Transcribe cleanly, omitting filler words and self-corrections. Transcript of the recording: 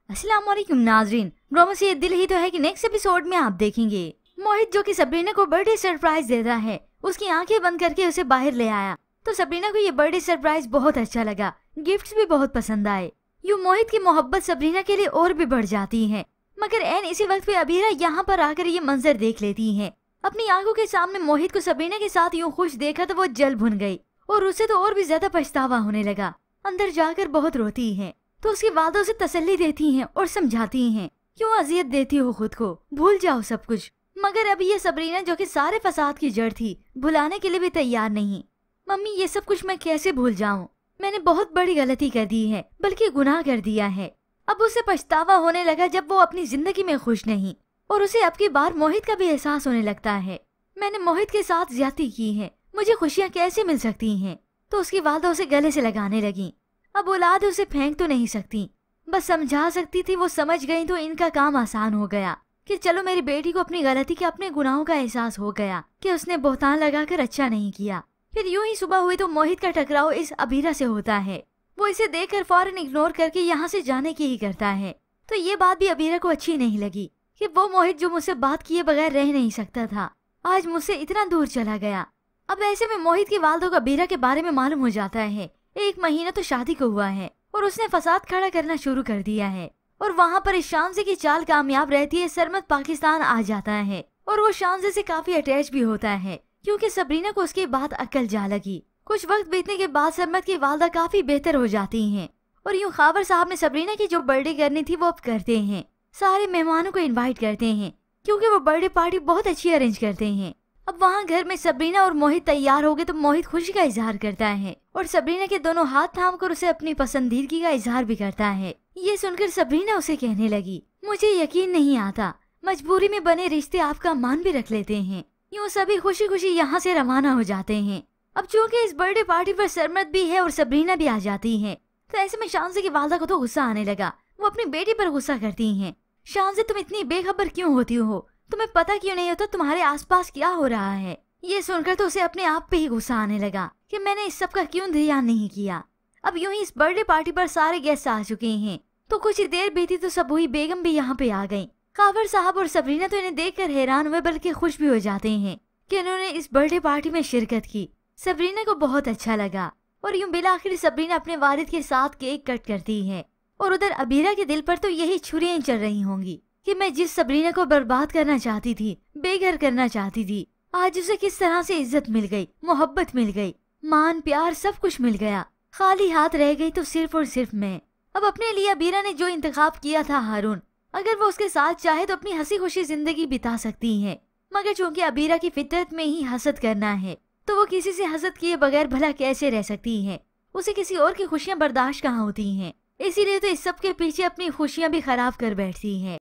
अस्सलाम वालेकुम नाजरीन, ड्रामा से दिल ही तो है कि नेक्स्ट एपिसोड में आप देखेंगे मोहित जो कि सबरीना को बर्थडे सरप्राइज देता है, उसकी आंखें बंद करके उसे बाहर ले आया। तो सबरीना को ये बर्थडे सरप्राइज बहुत अच्छा लगा, गिफ्ट्स भी बहुत पसंद आए। यूँ मोहित की मोहब्बत सबरीना के लिए और भी बढ़ जाती है। मगर एन इसी वक्त पे अबीरा यहाँ पर आकर ये मंजर देख लेती है। अपनी आंखों के सामने मोहित को सबरीना के साथ यूँ खुश देखा तो वो जल भुन गई और उससे तो और भी ज्यादा पछतावा होने लगा। अंदर जाकर बहुत रोती है तो उसकी वादा उसे तसल्ली देती हैं और समझाती हैं, क्यों अजियत देती हो खुद को, भूल जाओ सब कुछ। मगर अभी ये सबरीना जो कि सारे फसाद की जड़ थी, भुलाने के लिए भी तैयार नहीं। मम्मी ये सब कुछ मैं कैसे भूल जाऊं, मैंने बहुत बड़ी गलती कर दी है, बल्कि गुनाह कर दिया है। अब उसे पछतावा होने लगा जब वो अपनी जिंदगी में खुश नहीं, और उसे अब की बार मोहित का भी एहसास होने लगता है। मैंने मोहित के साथ ज्यादती की है, मुझे खुशियाँ कैसे मिल सकती हैं। तो उसकी वादा उसे गले से लगाने लगी। अब औलाद उसे फेंक तो नहीं सकती, बस समझा सकती थी। वो समझ गई तो इनका काम आसान हो गया कि चलो मेरी बेटी को अपनी गलती के, अपने गुनाहों का एहसास हो गया कि उसने बोहतान लगाकर अच्छा नहीं किया। फिर यूं ही सुबह हुई तो मोहित का टकराव इस अबीरा से होता है। वो इसे देखकर फौरन इग्नोर करके यहाँ से जाने की ही करता है। तो ये बात भी अबीरा को अच्छी नहीं लगी कि वो मोहित जो मुझसे बात किए बगैर रह नहीं सकता था, आज मुझसे इतना दूर चला गया। अब ऐसे में मोहित की वालदों को अबीरा के बारे में मालूम हो जाता है। 1 महीना तो शादी को हुआ है और उसने फसाद खड़ा करना शुरू कर दिया है। और वहाँ पर इस शानजे की चाल कामयाब रहती है। सरमद पाकिस्तान आ जाता है और वो शानजे से काफी अटैच भी होता है, क्योंकि सबरीना को उसकी बात अक्ल जा लगी। कुछ वक्त बीतने के बाद सरमद की वालदा काफी बेहतर हो जाती हैं और यूँ खावर साहब ने सबरीना की जो बर्थडे करनी थी वो अब करते हैं। सारे मेहमानों को इन्वाइट करते हैं, क्योंकि वो बर्थडे पार्टी बहुत अच्छी अरेंज करते हैं। अब वहाँ घर में सबरीना और मोहित तैयार हो गए तो मोहित खुशी का इजहार करता है और सबरीना के दोनों हाथ थाम कर उसे अपनी पसंदीदगी का इजहार भी करता है। ये सुनकर सबरीना उसे कहने लगी, मुझे यकीन नहीं आता, मजबूरी में बने रिश्ते आपका मान भी रख लेते हैं। यूँ सभी खुशी खुशी यहाँ से रवाना हो जाते हैं। अब चूँकि इस बर्थडे पार्टी पर सरमद भी है और सबरीना भी आ जाती है, तो ऐसे में शानजे की वालदा को तो गुस्सा आने लगा। वो अपनी बेटी पर गुस्सा करती है। शानजे तुम इतनी बेखबर क्यों होती हो, तुम्हें पता क्यों नहीं होता तुम्हारे आसपास क्या हो रहा है। ये सुनकर तो उसे अपने आप पे ही गुस्सा आने लगा कि मैंने इस सब का क्यों ध्यान नहीं किया। अब यूं ही इस बर्थडे पार्टी पर सारे गेस्ट आ चुके हैं। तो कुछ ही देर बीती तो सबूही बेगम भी यहाँ पे आ गई। कावर साहब और सबरीना तो इन्हें देखकर हैरान हुए, बल्कि खुश भी हो जाते हैं कि इन्होंने इस बर्थडे पार्टी में शिरकत की। सबरीना को बहुत अच्छा लगा और यूं बिलाखिर सबरीना अपने वालिद के साथ केक कट करती है। और उधर अबीरा के दिल पर तो यही छुरियां चल रही होंगी कि मैं जिस सबरीना को बर्बाद करना चाहती थी, बेघर करना चाहती थी, आज उसे किस तरह से इज्जत मिल गई, मोहब्बत मिल गई, मान प्यार सब कुछ मिल गया। खाली हाथ रह गई तो सिर्फ और सिर्फ मैं। अब अपने लिए अबीरा ने जो इंतखाब किया था हारून, अगर वो उसके साथ चाहे तो अपनी हंसी खुशी जिंदगी बिता सकती है। मगर चूंकि अबीरा की फितरत में ही हसद करना है, तो वो किसी से हसद किए बगैर भला कैसे रह सकती है। उसे किसी और की खुशियाँ बर्दाश्त कहाँ होती हैं। इसीलिए तो इस सब के पीछे अपनी खुशियाँ भी खराब कर बैठती है।